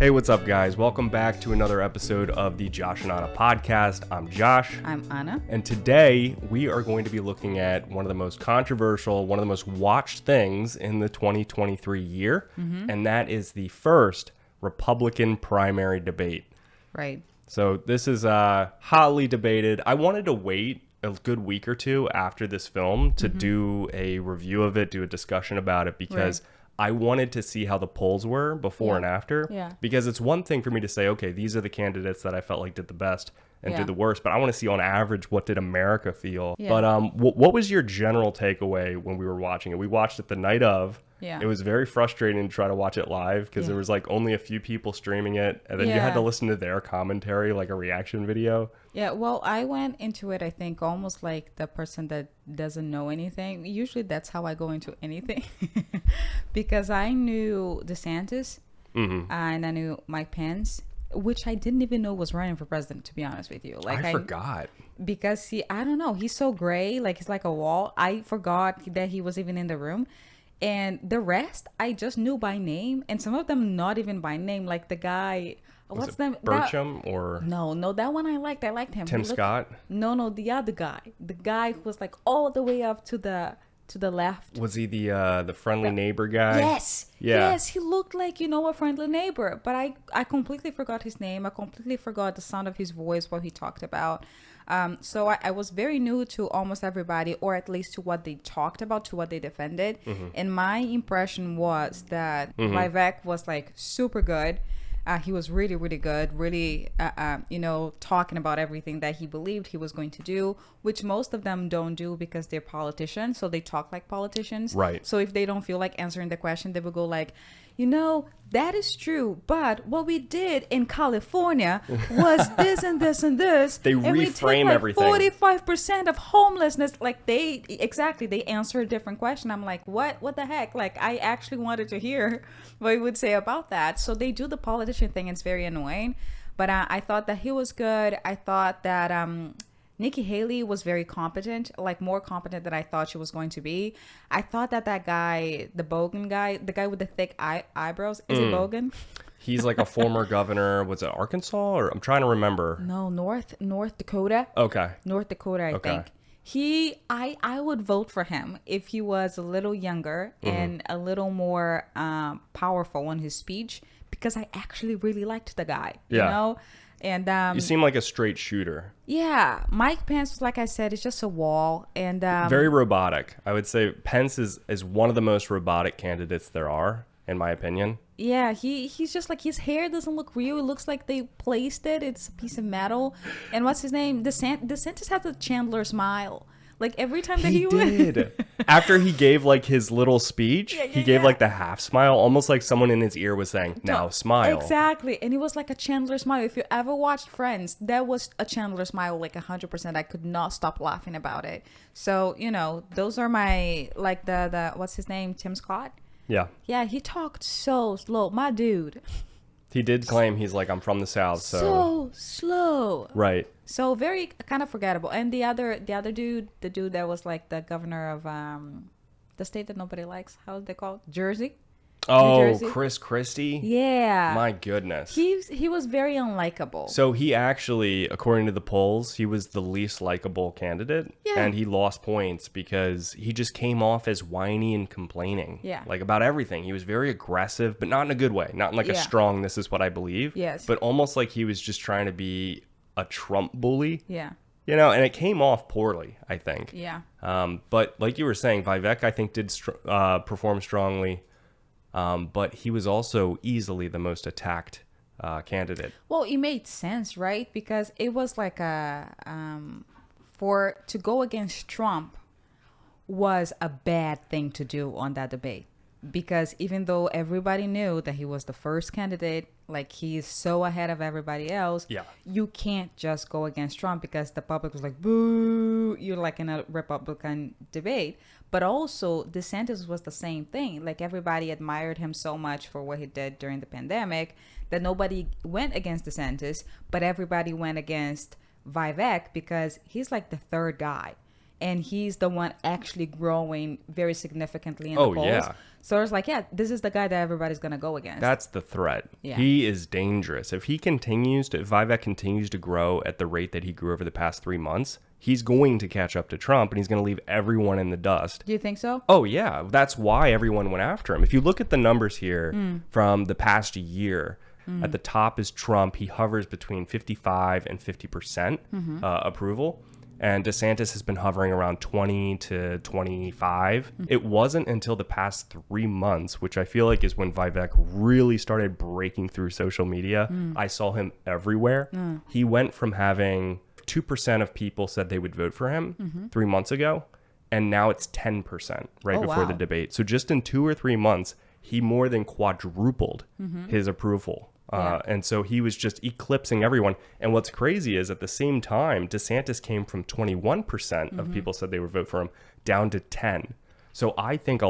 Hey, what's up, guys? Welcome back to another episode of the Josh and Anna podcast. I'm Josh. I'm Anna. And today we are going to be looking at one of the most controversial, one of the most watched things in the 2023 year, and that is the first Republican primary debate. Right. So this is hotly debated. I wanted to wait a good week or two after this film to do a review of it, do a discussion about it, because I wanted to see how the polls were before and after. Yeah. Because it's one thing for me to say, okay, these are the candidates that I felt like did the best and did the worst, but I want to see on average, what did America feel? Yeah. But what was your general takeaway when we were watching it? We watched it the night of. Yeah. It was very frustrating to try to watch it live because there was like only a few people streaming it, and then you had to listen to their commentary, like a reaction video. Yeah, well, I went into it, I think, almost like the person that doesn't know anything. Usually that's how I go into anything. Because I knew Desantis and I knew Mike Pence, which I didn't even know was running for president, to be honest with you. Like I forgot. Because I don't know, he's so gray, like he's like a wall. I forgot that he was even in the room. And the rest, I just knew by name. And some of them not even by name, like the guy... What's the name? Burcham or no, that one I liked him. Tim Scott? No, the other guy, the guy who was like all the way up to the left. Was he the friendly neighbor guy? Yes, he looked like, a friendly neighbor, but I completely forgot his name. I completely forgot the sound of his voice, what he talked about. So I was very new to almost everybody, or at least to what they talked about, to what they defended. And my impression was that Vivek was like super good. He was really, really good, really, talking about everything that he believed he was going to do, which most of them don't do because they're politicians. So they talk like politicians. Right. So if they don't feel like answering the question, they will go like, that is true. But what we did in California was this and this and this. They and reframe everything. 45% of homelessness. Like they answer a different question. I'm like, what the heck? Like I actually wanted to hear what he would say about that. So they do the politician thing. It's very annoying. But I thought that he was good. I thought that Nikki Haley was very competent, like more competent than I thought she was going to be. I thought that guy, the Bogan guy, the guy with the thick eyebrows, is he Bogan? He's like a former governor. Was it Arkansas or I'm trying to remember? No, North Dakota. Okay. North Dakota, I think. I would vote for him if he was a little younger and a little more powerful on his speech, because I actually really liked the guy, you know? And you seem like a straight shooter. Yeah, Mike Pence, like I said, is just a wall, and very robotic. I would say Pence is one of the most robotic candidates there are, in my opinion. Yeah, he's just like, his hair doesn't look real. It looks like they placed it. It's a piece of metal. And what's his name? DeSantis has a Chandler smile. Like every time that he did. After he gave like his little speech, he gave like the half smile, almost like someone in his ear was saying, "Now smile." Exactly. And it was like a Chandler smile. If you ever watched Friends, that was a Chandler smile, like 100%. I could not stop laughing about it. So, those are my, like the what's his name? Tim Scott? Yeah. Yeah, he talked so slow. My dude. He did claim he's like, I'm from the South, so slow. Right. So very kind of forgettable. And the other dude, the dude that was like the governor of the state that nobody likes, how's they called? Jersey? Oh, Christie? Yeah. My goodness. He was very unlikable. So he actually, according to the polls, he was the least likable candidate. Yeah. And he lost points because he just came off as whiny and complaining. Yeah. Like about everything. He was very aggressive, but not in a good way. Not in like a strong, this is what I believe. Yes. But almost like he was just trying to be a Trump bully. Yeah. And it came off poorly, I think. Yeah. But like you were saying, Vivek, I think, did perform strongly. But he was also easily the most attacked candidate. Well, it made sense, right? Because it was like to go against Trump was a bad thing to do on that debate. Because even though everybody knew that he was the first candidate, like he's so ahead of everybody else, you can't just go against Trump because the public was like, boo, you're like in a Republican debate. But also DeSantis was the same thing. Like everybody admired him so much for what he did during the pandemic that nobody went against DeSantis, but everybody went against Vivek because he's like the third guy. and he's the one actually growing very significantly in the polls. Yeah. So it's like, yeah, this is the guy that everybody's going to go against. That's the threat. Yeah. He is dangerous. If Vivek continues to grow at the rate that he grew over the past 3 months, he's going to catch up to Trump, and he's going to leave everyone in the dust. Do you think so? Oh, yeah. That's why everyone went after him. If you look at the numbers here from the past year, at the top is Trump. He hovers between 55 and 50% approval. And Desantis has been hovering around 20 to 25. It wasn't until the past 3 months, which I feel like is when Vivek really started breaking through social media. I saw him everywhere. He went from having 2% of people said they would vote for him 3 months ago, and now it's 10% before the debate. So just in 2 or 3 months, he more than quadrupled his approval. And so he was just eclipsing everyone. And what's crazy is at the same time, Desantis came from 21% of people said they would vote for him down to 10. So I think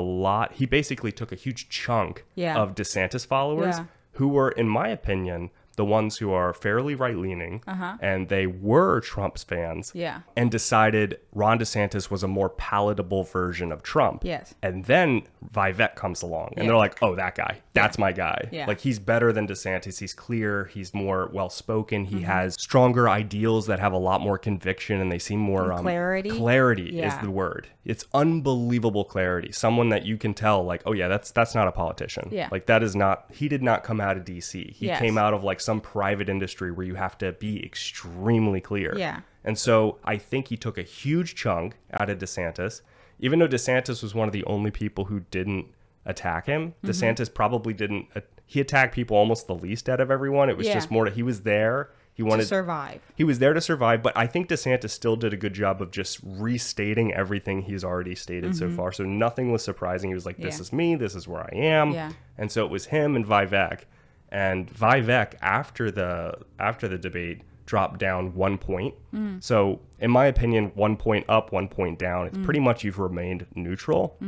he basically took a huge chunk of Desantis followers who were, in my opinion, the ones who are fairly right-leaning, and they were Trump's fans, and decided Ron DeSantis was a more palatable version of Trump. Yes. And then Vivek comes along, and they're like, oh, that guy, that's my guy. Yeah. Like, he's better than DeSantis. He's clear. He's more well-spoken. He has stronger ideals that have a lot more conviction, and they seem more... clarity? Clarity is the word. It's unbelievable clarity. Someone that you can tell, like, oh, yeah, that's not a politician. Yeah. Like, that is not... He did not come out of D.C. He came out of, like, some private industry where you have to be extremely clear. Yeah. And so I think he took a huge chunk out of DeSantis. Even though DeSantis was one of the only people who didn't attack him, DeSantis probably didn't... He attacked people almost the least out of everyone. It was just more... He was there. He wanted to survive. He was there to survive, but I think DeSantis still did a good job of just restating everything he's already stated so far. So nothing was surprising. He was like, this is me. This is where I am. Yeah. And so it was him and Vivek. And Vivek, after the debate, dropped down 1 point. So, in my opinion, 1 point up, 1 point down. It's pretty much you've remained neutral.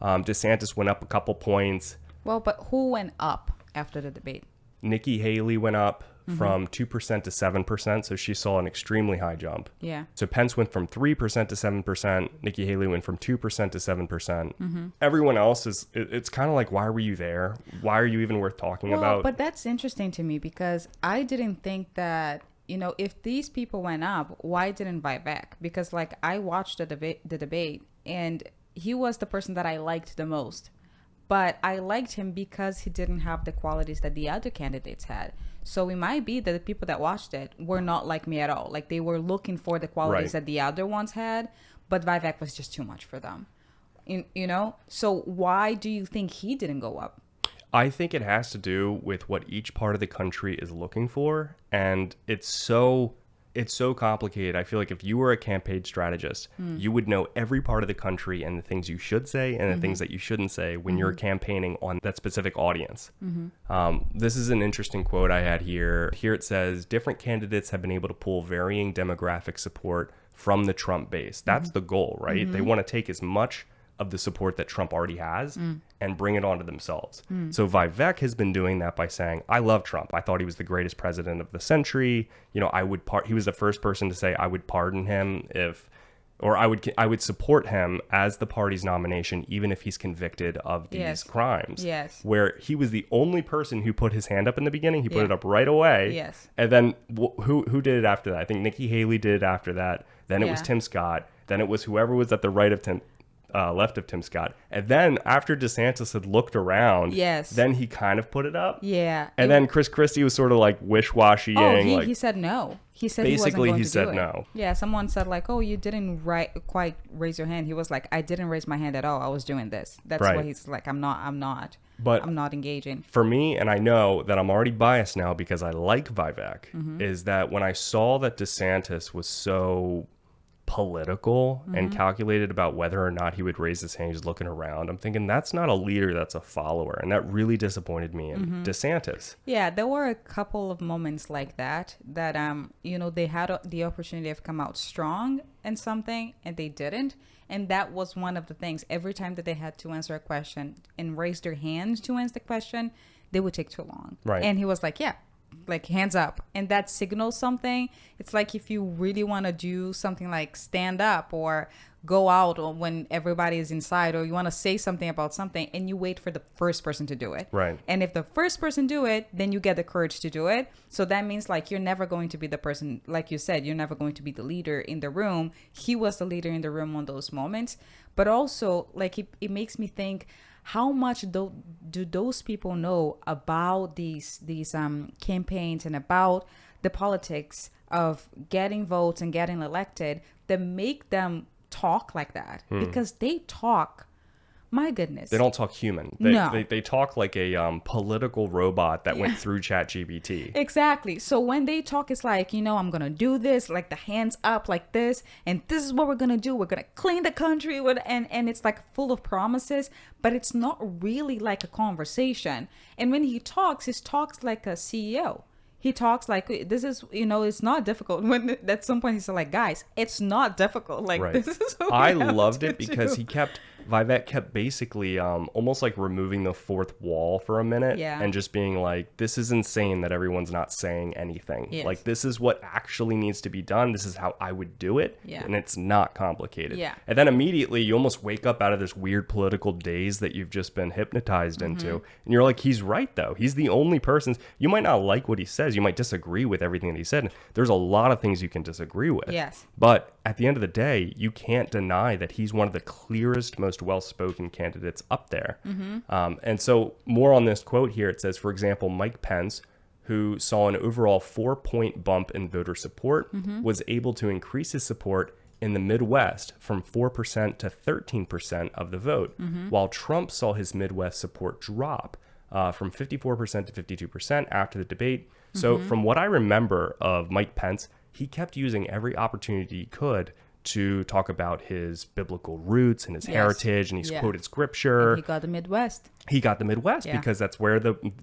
DeSantis went up a couple points. Well, but who went up after the debate? Nikki Haley went up from 2% to 7%, so she saw an extremely high jump. Yeah. So Pence went from 3% to 7%. Nikki Haley went from 2% to 7%. Everyone else it's kind of like, why were you there? Why are you even worth talking about? But that's interesting to me because I didn't think that, if these people went up, why didn't Vivek? Because, like, I watched the debate, and he was the person that I liked the most. But I liked him because he didn't have the qualities that the other candidates had. So it might be that the people that watched it were not like me at all. Like, they were looking for the qualities that the other ones had, but Vivek was just too much for them. So why do you think he didn't go up? I think it has to do with what each part of the country is looking for. And it's so complicated. I feel like if you were a campaign strategist, you would know every part of the country and the things you should say and the things that you shouldn't say when you're campaigning on that specific audience. This is an interesting quote I had here. Here it says, different candidates have been able to pull varying demographic support from the Trump base. That's the goal, right? They want to take as much of the support that Trump already has and bring it onto themselves. So Vivek has been doing that by saying, I love Trump. I thought he was the greatest president of the century. He was the first person to say I would pardon him I would support him as the party's nomination, even if he's convicted of these crimes. Yes. Where he was the only person who put his hand up in the beginning. He put it up right away. Yes. And then who did it after that? I think Nikki Haley did it after that. Then it was Tim Scott. Then it was whoever was at the right of left of Tim Scott. And then after DeSantis had looked around, then he kind of put it up. Yeah. And then Christie was sort of like wish-washying. Oh, he said no. He said basically he said do no. Yeah, someone said like, oh, you didn't quite raise your hand. He was like, I didn't raise my hand at all. I was doing this. That's why he's like, I'm not engaging. For me, and I know that I'm already biased now because I like Vivek, is that when I saw that DeSantis was so political and calculated about whether or not he would raise his hand, he's looking around, I'm thinking that's not a leader, that's a follower. And that really disappointed me in DeSantis. Yeah, there were a couple of moments like that they had the opportunity to come out strong in something and they didn't. And that was one of the things. Every time that they had to answer a question and raise their hands to answer the question, they would take too long. Right. And he was like, yeah, like hands up, and that signals something. It's like if you really want to do something like stand up or go out or when everybody is inside, or you want to say something about something, and you wait for the first person to do it. Right. And if the first person do it, then you get the courage to do it. So that means like you're never going to be the person, like you said, you're never going to be the leader in the room. He was the leader in the room on those moments. But also like it makes me think, how much do those people know about these campaigns and about the politics of getting votes and getting elected that make them talk like that? Because they talk, my goodness, they don't talk human. They talk like a political robot that went through ChatGPT. Exactly. So when they talk, it's like, I'm gonna do this, like the hands up like this, and this is what we're gonna do, we're gonna clean the country with, and it's like full of promises, but it's not really like a conversation. And when he talks like a CEO. He talks like, this is, it's not difficult. When at some point he's like, guys, it's not difficult. Like, Right. this is what I we have loved to it because do. Vivek kept basically almost like removing the fourth wall for a minute and just being like, this is insane that everyone's not saying anything. Yes. Like, this is what actually needs to be done. This is how I would do it. Yeah. And it's not complicated. Yeah. And then immediately you almost wake up out of this weird political daze that you've just been hypnotized into. And you're like, he's right, though. He's the only person. You might not like what he says. You might disagree with everything that he said. There's a lot of things you can disagree with. Yes. But at the end of the day, you can't deny that he's one of the clearest, most well-spoken candidates up there. And so more on this quote here, it says, for example, Mike Pence, who saw an overall 4-point bump in voter support, was able to increase his support in the Midwest from 4% to 13% of the vote, while Trump saw his Midwest support drop from 54% to 52% after the debate. So from what I remember of Mike Pence, he kept using every opportunity he could to talk about his biblical roots and his heritage, and he's quoted scripture. And he got the Midwest. He got the Midwest because that's where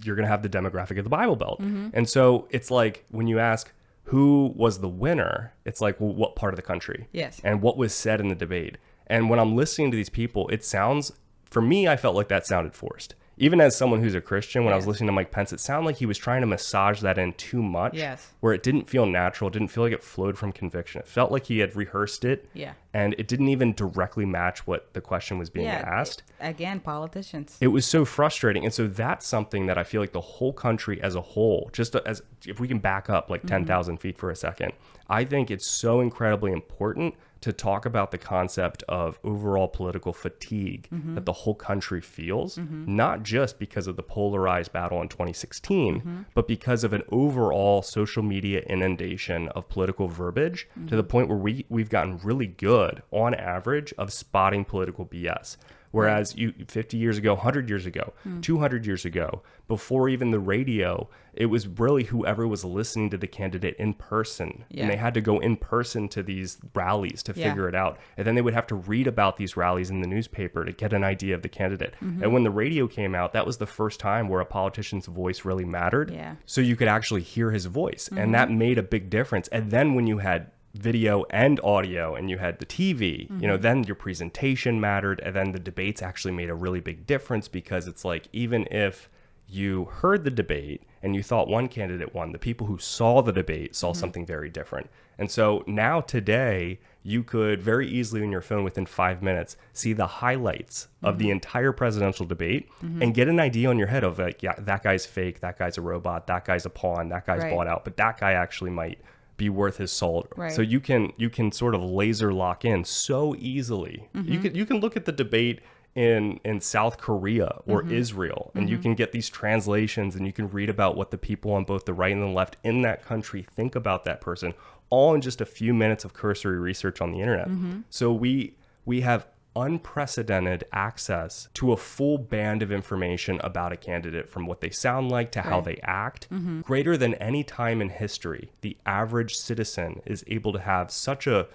you're going to have the demographic of the Bible Belt. And so it's like when you ask who was the winner, it's like, well, what part of the country? Yes. And what was said in the debate. And when I'm listening to these people, it sounds, for me, I felt like that sounded forced. Even as someone who's a Christian, when I was listening to Mike Pence, it sounded like he was trying to massage that in too much, where it didn't feel natural. It didn't feel like it flowed from conviction. It felt like he had rehearsed it, and it didn't even directly match what the question was being asked. Again, politicians. It was so frustrating. And so that's something that I feel like the whole country as a whole, just as if we can back up like 10,000 feet for a second, I think it's so incredibly important to talk about the concept of overall political fatigue that the whole country feels, not just because of the polarized battle in 2016, but because of an overall social media inundation of political verbiage to the point where we've gotten really good, on average, of spotting political BS. Whereas 50 years ago, 100 years ago, 200 years ago, before even the radio, it was really whoever was listening to the candidate in person. And they had to go in person to these rallies to figure it out. And then they would have to read about these rallies in the newspaper to get an idea of the candidate. And when the radio came out, that was the first time where a politician's voice really mattered. So you could actually hear his voice. And that made a big difference. And then when you had video and audio and you had the TV, then your presentation mattered, and then the debates actually made a really big difference, because it's like, even if you heard the debate and you thought one candidate won, the people who saw the debate saw something very different. And so now today, you could very easily on your phone within 5 minutes see the highlights of the entire presidential debate and get an idea on your head of like, yeah, that guy's fake, that guy's a robot, that guy's a pawn, that guy's bought out, but that guy actually might be worth his salt. So you can sort of laser lock in so easily. You can look at the debate in South Korea or Israel, and you can get these translations, and you can read about what the people on both the right and the left in that country think about that person, all in just a few minutes of cursory research on the internet. So we have unprecedented access to a full band of information about a candidate, from what they sound like to how they act. Greater than any time in history, the average citizen is able to have such a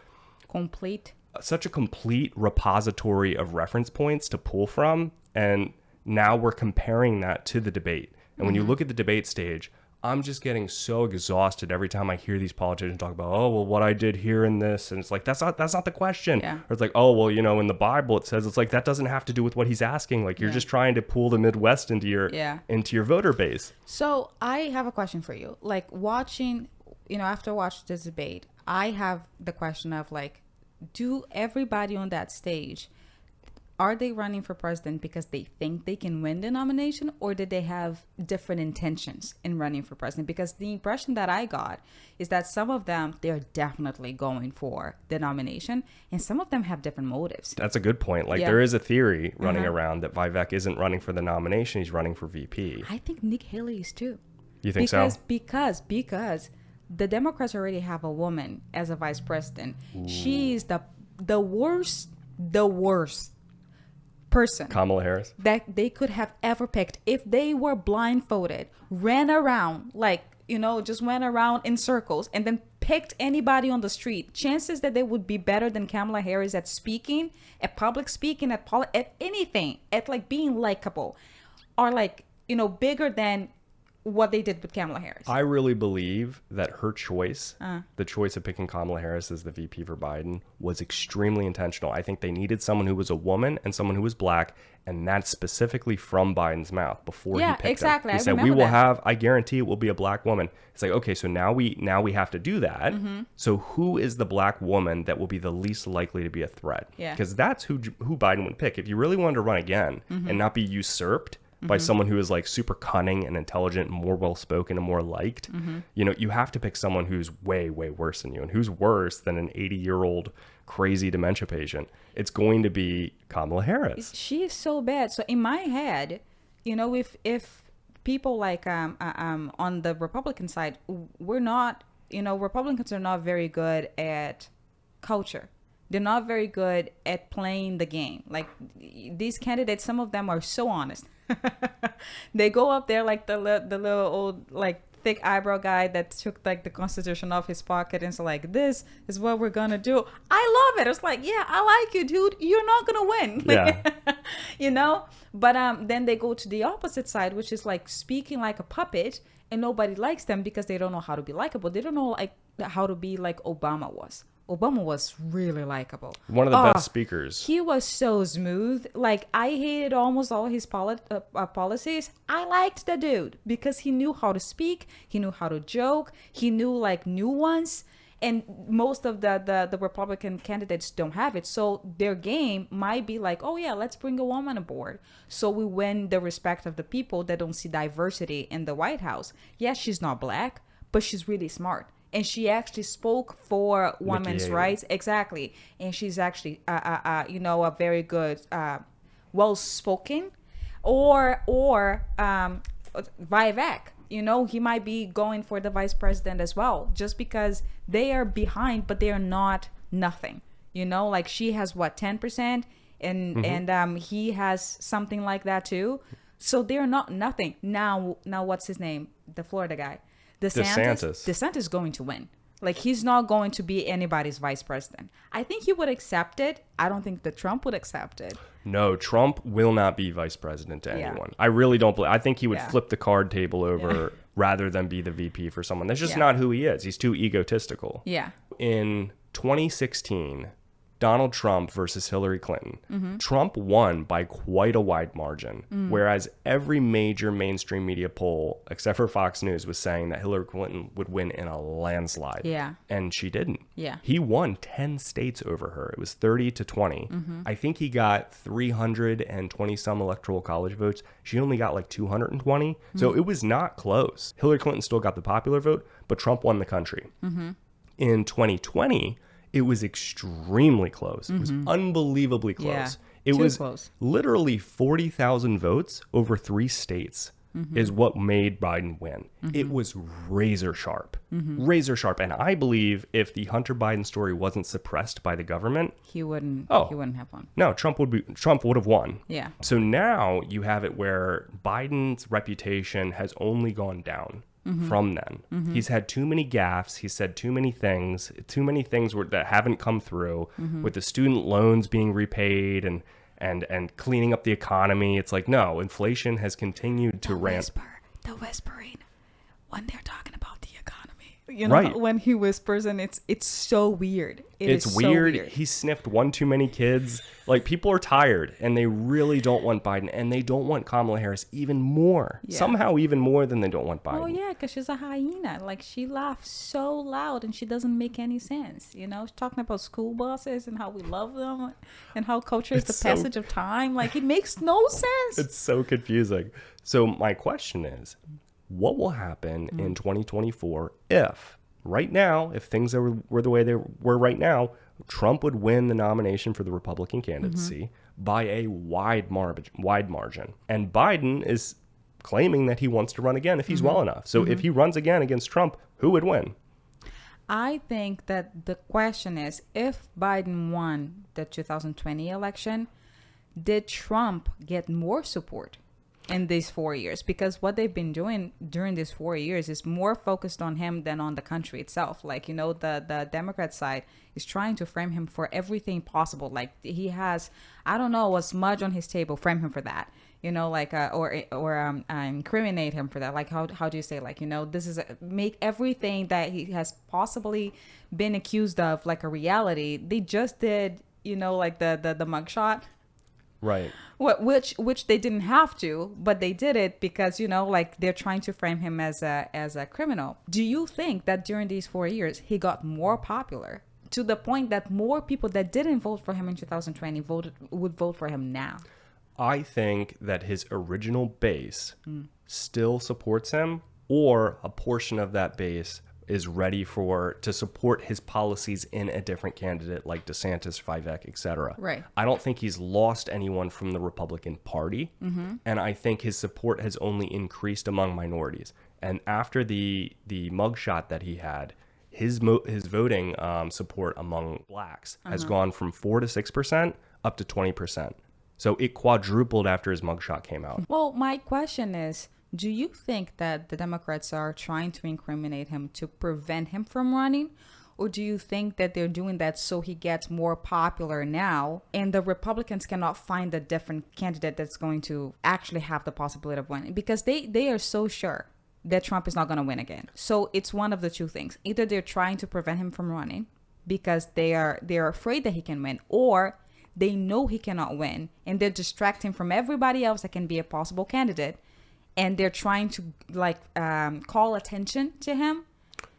complete repository of reference points to pull from. And now we're comparing that to the debate. And when you look at the debate stage, I'm just getting so exhausted every time I hear these politicians talk about, oh, well, what I did here in this. And it's like, that's not the question. Yeah. Or it's like, oh, well, in the Bible, it says, it's like, that doesn't have to do with what he's asking. Like, you're just trying to pull the Midwest into your voter base. So I have a question for you. Like watching, after watching this debate, I have the question of like, do everybody on that stage, are they running for president because they think they can win the nomination, or did they have different intentions in running for president? Because the impression that I got is that some of them, they're definitely going for the nomination, and some of them have different motives. That's a good point. Like there is a theory running around that Vivek isn't running for the nomination, he's running for VP. I think Nikki Haley is too. You think so? Because the Democrats already have a woman as a vice president. Ooh. She's the worst person, Kamala Harris, that they could have ever picked. If they were blindfolded, ran around just went around in circles and then picked anybody on the street, chances that they would be better than Kamala Harris at speaking, at public speaking, at anything, at like being likable, are bigger than what they did with Kamala Harris. I really believe that her choice, the choice of picking Kamala Harris as the VP for Biden, was extremely intentional. I think they needed someone who was a woman and someone who was black, and that's specifically from Biden's mouth before he picked exactly. He said, we will have, I guarantee it will be a black woman. It's like, okay, so now we have to do that. Mm-hmm. So who is the black woman that will be the least likely to be a threat? Yeah. Because that's who Biden would pick. If you really wanted to run again and not be usurped by someone who is like super cunning and intelligent and more well-spoken and more liked, you have to pick someone who's way, way worse than you. And who's worse than an 80-year-old crazy dementia patient? It's going to be Kamala Harris. She is so bad. So in my head, if people like on the Republican side, we're not, Republicans are not very good at culture. They're not very good at playing the game. Like these candidates, some of them are so honest. They go up there like the little old like thick eyebrow guy that took like the Constitution off his pocket and so like, this is what we're gonna do. I love it. It's like, yeah, I like you, dude. You're not gonna win. Yeah. But then they go to the opposite side, which is like speaking like a puppet, and nobody likes them because they don't know how to be likable. They don't know like how to be like Obama was. Obama was really likable. One of the best speakers. He was so smooth. Like, I hated almost all his policies. I liked the dude because he knew how to speak. He knew how to joke. He knew, like, nuance. And most of the Republican candidates don't have it. So their game might be like, oh, yeah, let's bring a woman aboard. So we win the respect of the people that don't see diversity in the White House. Yes, she's not black, but she's really smart. And she actually spoke for women's rights. Exactly. And she's actually, a very good, well-spoken. Or Vivek, he might be going for the vice president as well. Just because they are behind, but they are not nothing. Like she has, 10%? And he has something like that too. So they're not nothing. Now what's his name? The Florida guy. DeSantis is going to win. Like, he's not going to be anybody's vice president. I think he would accept it. I don't think that Trump would accept it. No, Trump will not be vice president to anyone. I really don't believe. I think he would flip the card table over rather than be the VP for someone. That's just not who he is. He's too egotistical. Yeah. In 2016, Donald Trump versus Hillary Clinton. Mm-hmm. Trump won by quite a wide margin, whereas every major mainstream media poll, except for Fox News, was saying that Hillary Clinton would win in a landslide. Yeah. And she didn't. Yeah. He won 10 states over her. It was 30-20. Mm-hmm. I think he got 320 some electoral college votes. She only got like 220. Mm-hmm. So it was not close. Hillary Clinton still got the popular vote, but Trump won the country. Mm-hmm. In 2020, it was extremely close. It was unbelievably close. Yeah, it was close. Literally 40,000 votes over 3 states is what made Biden win. It was razor sharp. Razor sharp. And I believe if the Hunter Biden story wasn't suppressed by the government, he wouldn't have won. No, Trump would have won. Yeah. So now you have it where Biden's reputation has only gone down. From then. He's had too many gaffes. He said too many things that haven't come through with the student loans being repaid and cleaning up the economy. It's like, no, inflation has continued to ramp. The whispering. when they're talking about the economy, you know, when he whispers, and it's so weird. It's weird. He sniffed one too many kids. Like, people are tired, and they really don't want Biden, and they don't want Kamala Harris even more. Yeah. Somehow even more than they don't want Biden. Oh, yeah, because she's a hyena. Like, she laughs so loud, and she doesn't make any sense. You know, she's talking about school buses and how we love them and how culture is the passage of time. Like, it makes no sense. It's so confusing. So my question is, what will happen in 2024 if, right now, if things were the way they were right now, Trump would win the nomination for the Republican candidacy by a wide margin. And Biden is claiming that he wants to run again if he's well enough. So if he runs again against Trump, who would win? I think that the question is, if Biden won the 2020 election, did Trump get more support in these 4 years? Because what they've been doing during these 4 years is more focused on him than on the country itself. Like, you know, the Democrat side is trying to frame him for everything possible. Like, he has, I don't know, a smudge on his table, frame him for that. You know, like, or incriminate him for that. Like, how do you say, like, you know, this is make everything that he has possibly been accused of like a reality. They just did, you know, like the mugshot. Right. Which they didn't have to, but they did it because, you know, like, they're trying to frame him as a criminal. Do you think that during these 4 years he got more popular to the point that more people that didn't vote for him in 2020 would vote for him now? I think that his original base still supports him, or a portion of that base is ready to support his policies in a different candidate like Desantis, Vivek, etc. Right. I don't think he's lost anyone from the Republican Party, and I think his support has only increased among minorities. And after the mugshot that he had, his voting support among blacks has gone from 4 to 6% up to 20%. So it quadrupled after his mugshot came out. Well, my question is, do you think that the Democrats are trying to incriminate him to prevent him from running? Or do you think that they're doing that so he gets more popular now and the Republicans cannot find a different candidate that's going to actually have the possibility of winning? Because they are so sure that Trump is not going to win again. So it's one of the two things. Either they're trying to prevent him from running because they're afraid that he can win, or they know he cannot win and they're distracting from everybody else that can be a possible candidate. And they're trying to call attention to him.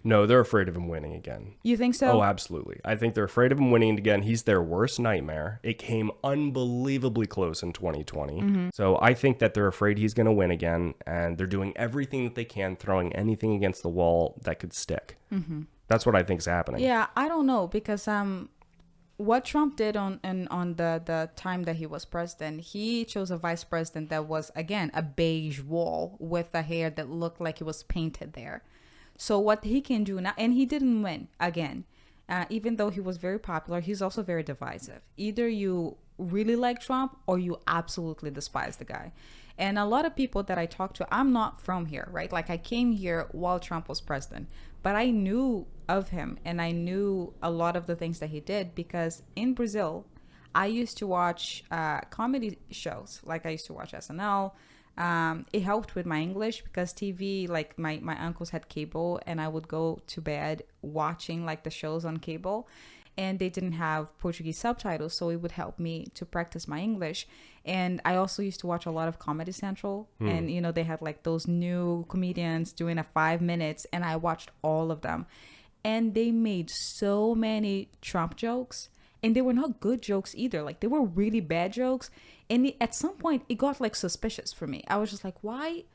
No, they're afraid of him winning again. You think so? Oh, absolutely. I think they're afraid of him winning again. He's their worst nightmare. It came unbelievably close in 2020. So I think that they're afraid he's going to win again. And they're doing everything that they can, throwing anything against the wall that could stick. That's what I think is happening. Yeah, I don't know. Because what Trump did on the time that he was president, he chose a vice president that was, again, a beige wall with a hair that looked like it was painted there. So what he can do now, and he didn't win again, even though he was very popular, he's also very divisive. Either you really like Trump or you absolutely despise the guy. And a lot of people that I talk to, I'm not from here, right? Like, I came here while Trump was president, but I knew of him and I knew a lot of the things that he did because in Brazil, I used to watch comedy shows. Like, I used to watch SNL. It helped with my English because TV, like my uncles had cable and I would go to bed watching like the shows on cable. And they didn't have Portuguese subtitles, so it would help me to practice my English. And I also used to watch a lot of Comedy Central. And, you know, they had like those new comedians doing a 5 minutes, and I watched all of them. And they made so many Trump jokes, and they were not good jokes either. Like, they were really bad jokes. And at some point, it got like suspicious for me. I was just like, why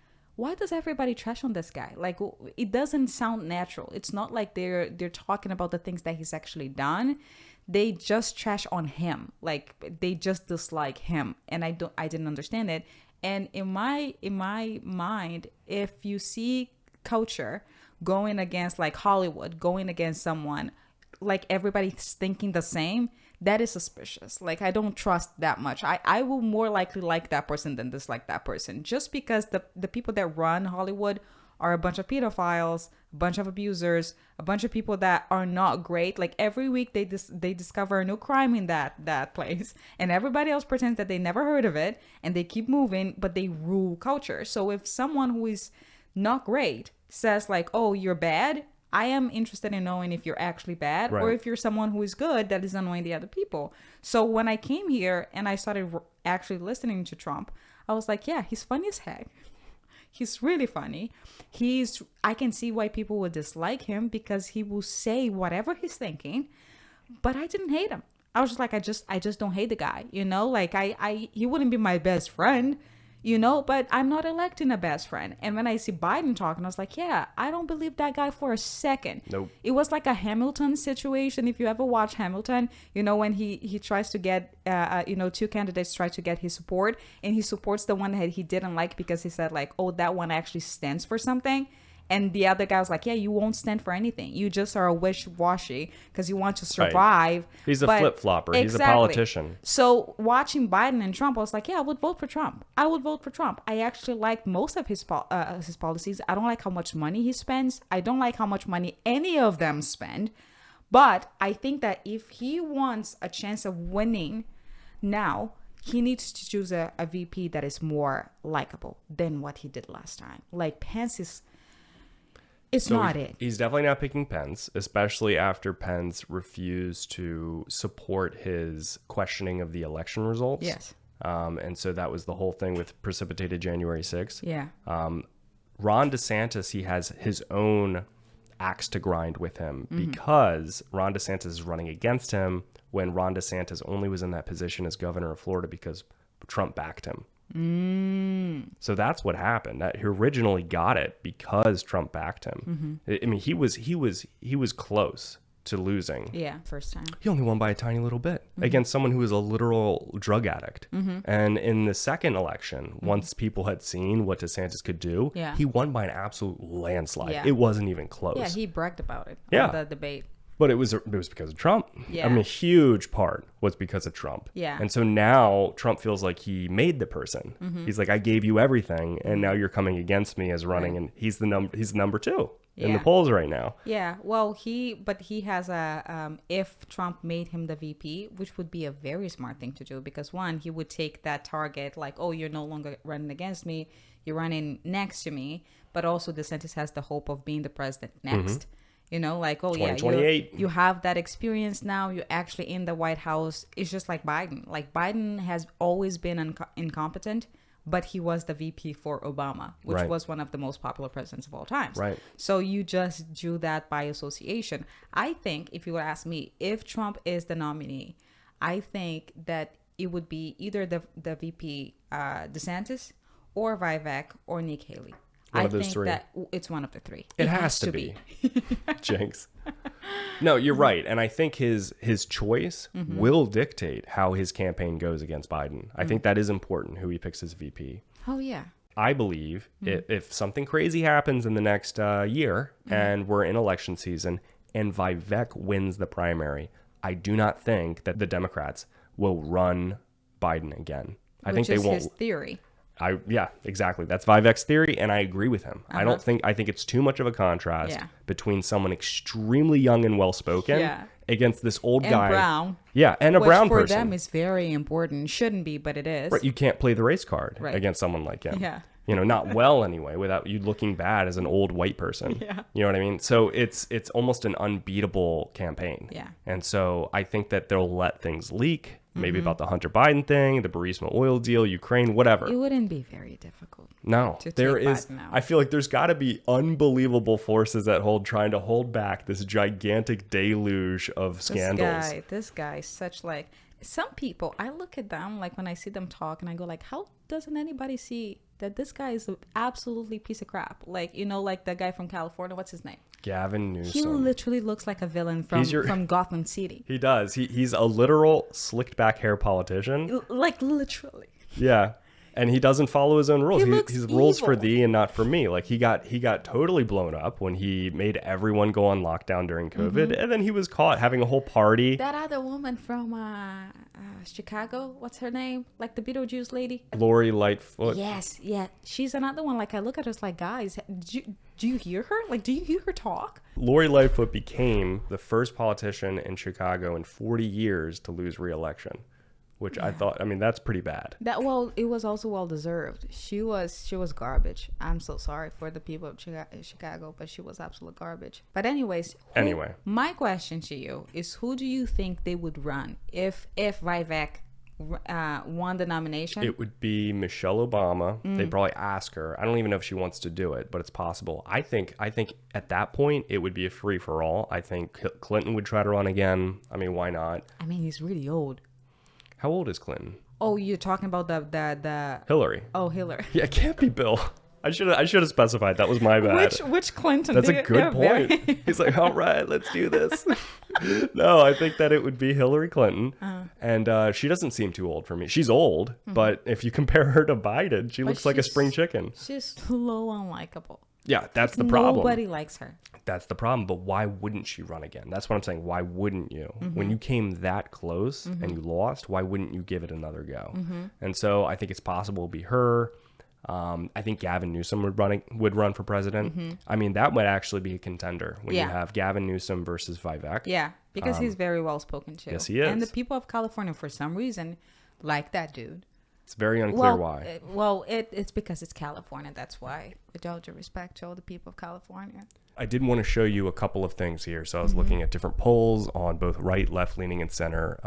does everybody trash on this guy? Like, it doesn't sound natural. It's not like they're talking about the things that he's actually done. They just trash on him. Like, they just dislike him. And I didn't understand it. And in my mind, if you see culture going against like Hollywood, going against someone, like everybody's thinking the same, that is suspicious. Like, I don't trust that much. I will more likely like that person than dislike that person, just because the people that run Hollywood are a bunch of pedophiles, a bunch of abusers, a bunch of people that are not great. Like, every week they discover a new crime in that place, and everybody else pretends that they never heard of it, and they keep moving, but they rule culture. So if someone who is not great, says like, oh, you're bad, I am interested in knowing if you're actually bad or if you're someone who is good that is annoying the other people. So when I came here and I started actually listening to Trump, I was like, yeah, he's funny as heck. He's really funny. I can see why people would dislike him because he will say whatever he's thinking, but I didn't hate him. I was just like, I just don't hate the guy, you know, like he wouldn't be my best friend, you know, but I'm not electing a best friend. And when I see Biden talking, I was like, yeah, I don't believe that guy for a second. Nope. It was like a Hamilton situation. If you ever watch Hamilton, you know, when he tries to get, two candidates try to get his support, and he supports the one that he didn't like because he said like, oh, that one actually stands for something. And the other guy was like, yeah, you won't stand for anything. You just are a wish-washy because you want to survive. Right. He's a flip-flopper. Exactly. He's a politician. So watching Biden and Trump, I was like, yeah, I would vote for Trump. I actually like most of his policies. I don't like how much money he spends. I don't like how much money any of them spend. But I think that if he wants a chance of winning now, he needs to choose a VP that is more likable than what he did last time. Like Pence is... It's so not it. He's definitely not picking Pence, especially after Pence refused to support his questioning of the election results. Yes. And so that was the whole thing with precipitated January 6th. Yeah. Ron DeSantis, he has his own axe to grind with him because Ron DeSantis is running against him when Ron DeSantis only was in that position as governor of Florida because Trump backed him. So that's what happened. That he originally got it because Trump backed him. I mean, he was close to losing. Yeah, first time. He only won by a tiny little bit against someone who was a literal drug addict. And in the second election, once people had seen what DeSantis could do, he won by an absolute landslide. Yeah. It wasn't even close. Yeah, he bragged about it on the debate. But it was because of Trump. Yeah. I mean, a huge part was because of Trump. Yeah. And so now Trump feels like he made the person. He's like, I gave you everything, and now you're coming against me as running, and he's the number two in the polls right now. Yeah. Well, he has a if Trump made him the VP, which would be a very smart thing to do, because one, he would take that target like, oh, you're no longer running against me, you're running next to me, but also DeSantis has the hope of being the president next. You know, like, oh, yeah, you have that experience now. You're actually in the White House. It's just like Biden. Like, Biden has always been incompetent, but he was the VP for Obama, which was one of the most popular presidents of all times. Right. So you just do that by association. I think, if you would ask me, if Trump is the nominee, I think that it would be either the VP DeSantis or Vivek or Nikki Haley. I think that it's one of the three. It has to be. Jinx. No, you're right. And I think his choice will dictate how his campaign goes against Biden. I think that is important, who he picks as VP. Oh, yeah. I believe if something crazy happens in the next year and we're in election season and Vivek wins the primary, I do not think that the Democrats will run Biden again. I think they won't. His theory. Yeah, exactly. That's Vivek's theory, and I agree with him. I think it's too much of a contrast between someone extremely young and well-spoken against this old guy. And brown. Yeah, and a brown person. Which for them is very important. Shouldn't be, but it is. Right, you can't play the race card against someone like him. Yeah. You know, not well anyway, without you looking bad as an old white person. Yeah. You know what I mean? So it's almost an unbeatable campaign. Yeah. And so I think that they'll let things leak. Maybe about the Hunter Biden thing, the Burisma oil deal, Ukraine, whatever. It wouldn't be very difficult. No, there is. I feel like there's got to be unbelievable forces trying to hold back this gigantic deluge of scandals. This guy is such like, some people, I look at them like when I see them talk and I go like, how doesn't anybody see that this guy is an absolutely piece of crap? Like, you know, like the guy from California, what's his name? Gavin Newsom. He literally looks like a villain from Gotham City. He does. He's a literal slicked back hair politician. Like literally. Yeah. And he doesn't follow his own rules. He rules for thee and not for me. Like he got totally blown up when he made everyone go on lockdown during COVID, and then he was caught having a whole party. That other woman from Chicago, what's her name? Like the Beetlejuice lady. Lori Lightfoot. Yes, yeah, she's another one. Like I look at her, it's like, guys, do you hear her? Like, do you hear her talk? Lori Lightfoot became the first politician in Chicago in 40 years to lose re-election. which I thought, I mean, that's pretty bad. It was also well deserved. She was garbage. I'm so sorry for the people of Chicago, but she was absolute garbage. But anyways, my question to you is, who do you think they would run if Vivek won the nomination? It would be Michelle Obama. They'd probably ask her. I don't even know if she wants to do it, but it's possible. I think at that point it would be a free for all. I think Clinton would try to run again. I mean, why not? I mean, he's really old. How old is Clinton? Oh, you're talking about the Hillary. Oh, Hillary. Yeah, it can't be Bill. I should have specified. That was my bad. Which Clinton? That's a good point. He's like, all right, let's do this. No, I think that it would be Hillary Clinton. And she doesn't seem too old for me. She's old, but if you compare her to Biden, she looks like a spring chicken. She's slow, unlikable. Yeah, that's the problem. Nobody likes her. That's the problem. But why wouldn't she run again? That's what I'm saying. Why wouldn't you? When you came that close and you lost, why wouldn't you give it another go? And so I think it's possible to be her. I think Gavin Newsom would run for president. I mean, that would actually be a contender when you have Gavin Newsom versus Vivek. Yeah, because he's very well spoken to. Yes, he is. And the people of California, for some reason, like that dude. It's very unclear why. It's because it's California. That's why. With all due respect to all the people of California. I did want to show you a couple of things here. So I was looking at different polls on both right, left-leaning, and center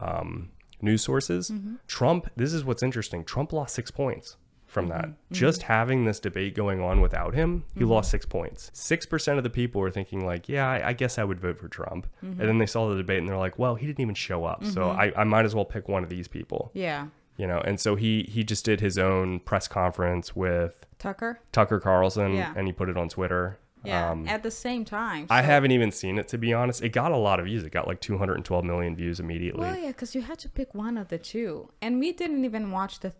news sources. Trump, this is what's interesting. Trump lost 6 points from that. Just having this debate going on without him, he lost 6 points. 6% of the people were thinking like, yeah, I guess I would vote for Trump. And then they saw the debate and they're like, well, he didn't even show up. So I might as well pick one of these people. Yeah. You know, and so he just did his own press conference with Tucker Carlson, and he put it on Twitter. Yeah, at the same time. I haven't even seen it, to be honest. It got a lot of views. It got like 212 million views immediately. Well, yeah, because you had to pick one of the two. And we didn't even watch the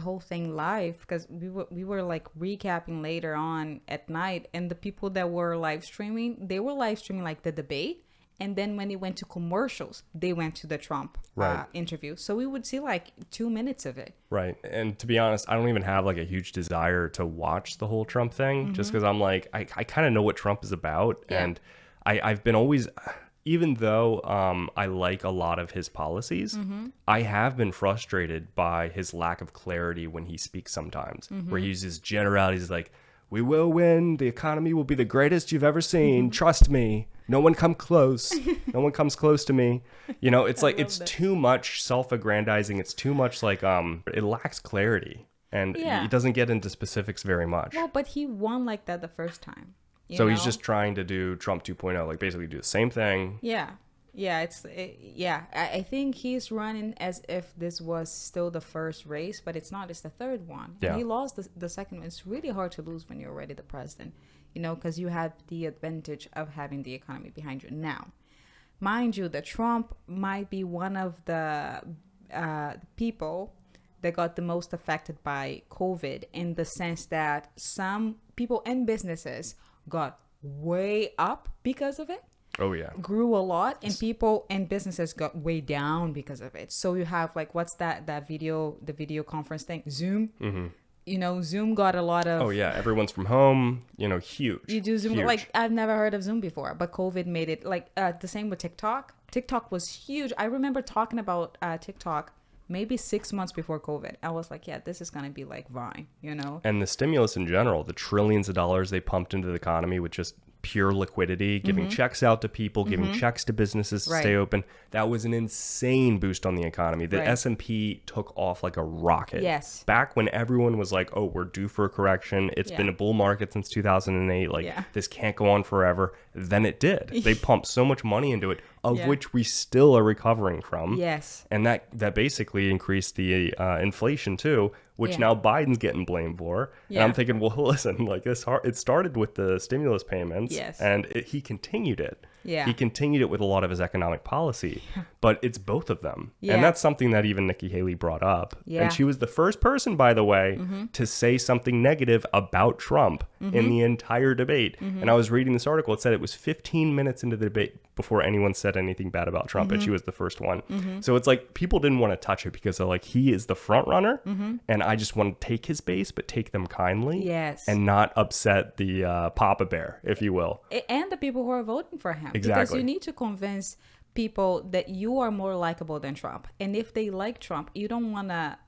whole thing live, because we were like recapping later on at night. And the people that were live streaming, they were live streaming like the debate. And then when it went to commercials, they went to the Trump interview. So we would see like 2 minutes of it. Right. And to be honest, I don't even have like a huge desire to watch the whole Trump thing, just because I'm like, I kind of know what Trump is about. Yeah. And I've been always, even though I like a lot of his policies, I have been frustrated by his lack of clarity when he speaks sometimes, where he uses generalities like, we will win. The economy will be the greatest you've ever seen. Trust me. No one come close. No one comes close to me. You know, it's like, it's too much self-aggrandizing. It's too much like, it lacks clarity. And he doesn't get into specifics very much. Well, but he won like that the first time. So he's just trying to do Trump 2.0, like basically do the same thing. Yeah. Yeah, I think he's running as if this was still the first race, but it's not. It's the third one. Yeah. And he lost the second one. It's really hard to lose when you're already the president, you know, because you have the advantage of having the economy behind you. Now, mind you, that Trump might be one of the people that got the most affected by COVID, in the sense that some people and businesses got way up because of it. Oh yeah, grew a lot, and people and businesses got way down because of it. So you have like, what's the video conference thing, Zoom. You know, Zoom got a lot of. Oh yeah, everyone's from home. You know, huge. You do Zoom, like I've never heard of Zoom before, but COVID made it like the same with TikTok. TikTok was huge. I remember talking about TikTok maybe 6 months before COVID. I was like, yeah, this is gonna be like Vine, you know. And the stimulus in general, the trillions of dollars they pumped into the economy with just pure liquidity, giving checks out to people, giving checks to businesses to stay open. That was an insane boost on the economy. The S&P took off like a rocket. Yes. Back when everyone was like, oh, we're due for a correction. It's been a bull market since 2008. Like, this can't go on forever. Then it did. They pumped so much money into it, of which we still are recovering from. Yes. And that basically increased the inflation too, which now Biden's getting blamed for. And I'm thinking, well, listen, like it started with the stimulus payments, and he continued it. Yeah. He continued it with a lot of his economic policy, but it's both of them. Yeah. And that's something that even Nikki Haley brought up. Yeah. And she was the first person, by the way, to say something negative about Trump in the entire debate. And I was reading this article. It said it was 15 minutes into the debate before anyone said anything bad about Trump, and she was the first one. So it's like people didn't want to touch it because they're like, he is the front runner, and I just want to take his base, but take them kindly, and not upset the Papa Bear, if you will. And the people who are voting for him. Exactly. Because you need to convince people that you are more likable than Trump. And if they like Trump, you don't want to,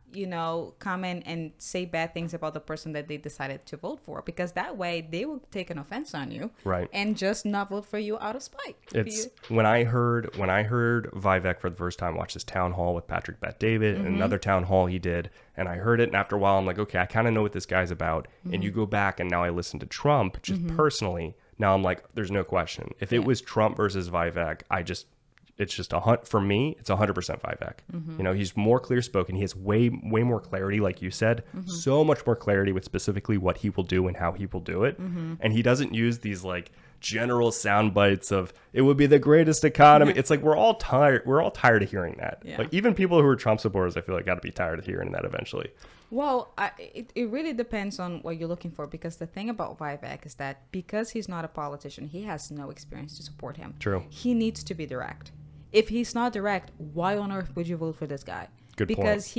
come in and say bad things about the person that they decided to vote for, because that way they will take an offense on you, right, and just not vote for you out of spite. It's when I heard Vivek for the first time, watch this town hall with Patrick Bet-David and another town hall he did, and I heard it, and after a while I'm like, okay, I kind of know what this guy's about. And you go back and now I listen to Trump just personally. Now I'm like, there's no question. If it was Trump versus Vivek, it's just for me, it's 100% Vivek. He's more clear spoken. He has way more clarity, like you said, so much more clarity with specifically what he will do and how he will do it. And he doesn't use these like general sound bites of it would be the greatest economy. It's like we're all tired of hearing that. Like even people who are Trump supporters, I feel like got to be tired of hearing that eventually. Well, it really depends on what you're looking for, because the thing about Vivek is that because he's not a politician, he has no experience to support him. True. He needs to be direct. If he's not direct, why on earth would you vote for this guy? Good because point.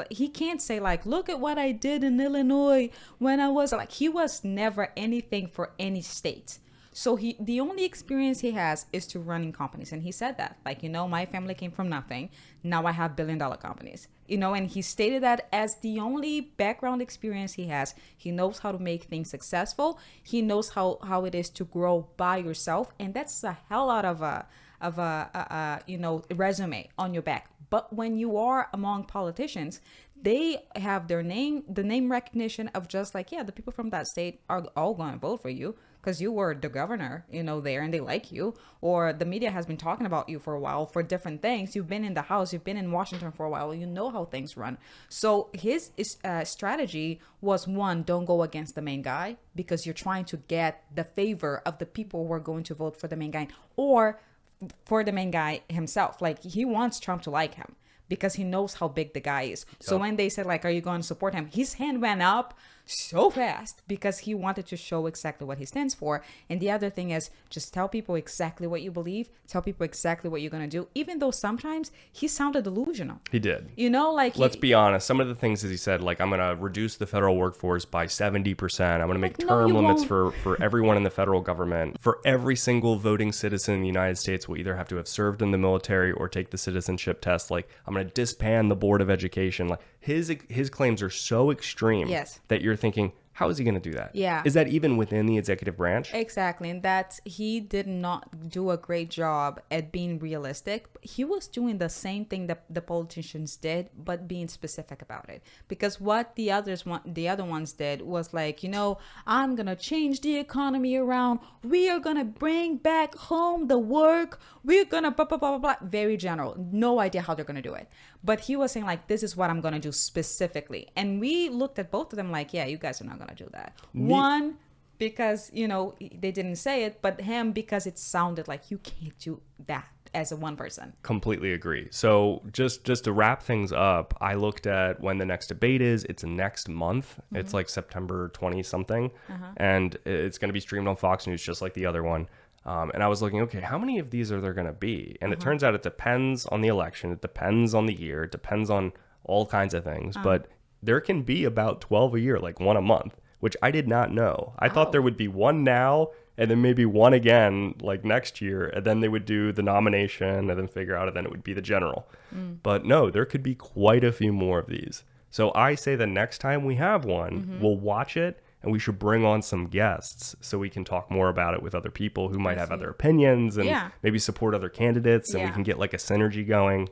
he can't say like, look at what I did in Illinois when I was like, he was never anything for any state. So the only experience he has is to running companies. And he said that, like, my family came from nothing. Now I have billion-dollar companies, and he stated that as the only background experience he has. He knows how to make things successful. He knows how it is to grow by yourself. And that's a hell out of a resume on your back. But when you are among politicians, they have the name recognition of just like, the people from that state are all going to vote for you because you were the governor, there, and they like you. Or the media has been talking about you for a while for different things. You've been in the House, you've been in Washington for a while, you know how things run. So his strategy was, one, don't go against the main guy, because you're trying to get the favor of the people who are going to vote for the main guy, or for the main guy himself. Like, he wants Trump to like him because he knows how big the guy is. So when they said, like, are you going to support him? His hand went up so fast because he wanted to show exactly what he stands for. And the other thing is, just tell people exactly what you believe. Tell people exactly what you're going to do, even though sometimes he sounded delusional. He did. Let's be honest. Some of the things that he said, like, I'm going to reduce the federal workforce by 70%. I'm going to make term limits for everyone in the federal government. For every single voting citizen in the United States will either have to have served in the military or take the citizenship test. Like, I'm going to disband the Board of Education. Like, his claims are so extreme that you're thinking, how is he going to do that? Yeah. Is that even within the executive branch? Exactly. And that he did not do a great job at being realistic. He was doing the same thing that the politicians did, but being specific about it. Because what the other ones did was like, I'm going to change the economy around. We are going to bring back home the work. We're going to blah, blah, blah, blah, blah. Very general. No idea how they're going to do it. But he was saying, like, this is what I'm going to do specifically. And we looked at both of them like, yeah, you guys are not going to do that. One, because, they didn't say it, but him, because it sounded like you can't do that as a one person. Completely agree. So just to wrap things up, I looked at when the next debate is. It's next month. It's like September 20 something. And it's going to be streamed on Fox News just like the other one. And I was looking, okay, how many of these are there going to be? And it turns out it depends on the election. It depends on the year. It depends on all kinds of things. But there can be about 12 a year, like one a month, which I did not know. I thought there would be one now and then maybe one again like next year. And then they would do the nomination and then figure out, and then it would be the general. But no, there could be quite a few more of these. So I say the next time we have one, we'll watch it. And we should bring on some guests so we can talk more about it with other people who might have other opinions and maybe support other candidates, and we can get like a synergy going.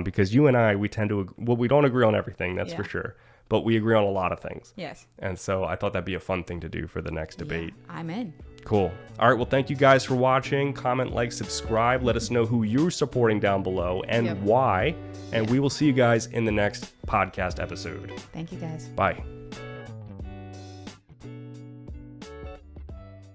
Because you and I, we tend to, we don't agree on everything, that's for sure, but we agree on a lot of things. Yes. And so I thought that'd be a fun thing to do for the next debate. I'm in. Cool. All right. Well, thank you guys for watching. Comment, like, subscribe. Let us know who you're supporting down below and why. And we will see you guys in the next podcast episode. Thank you, guys. Bye.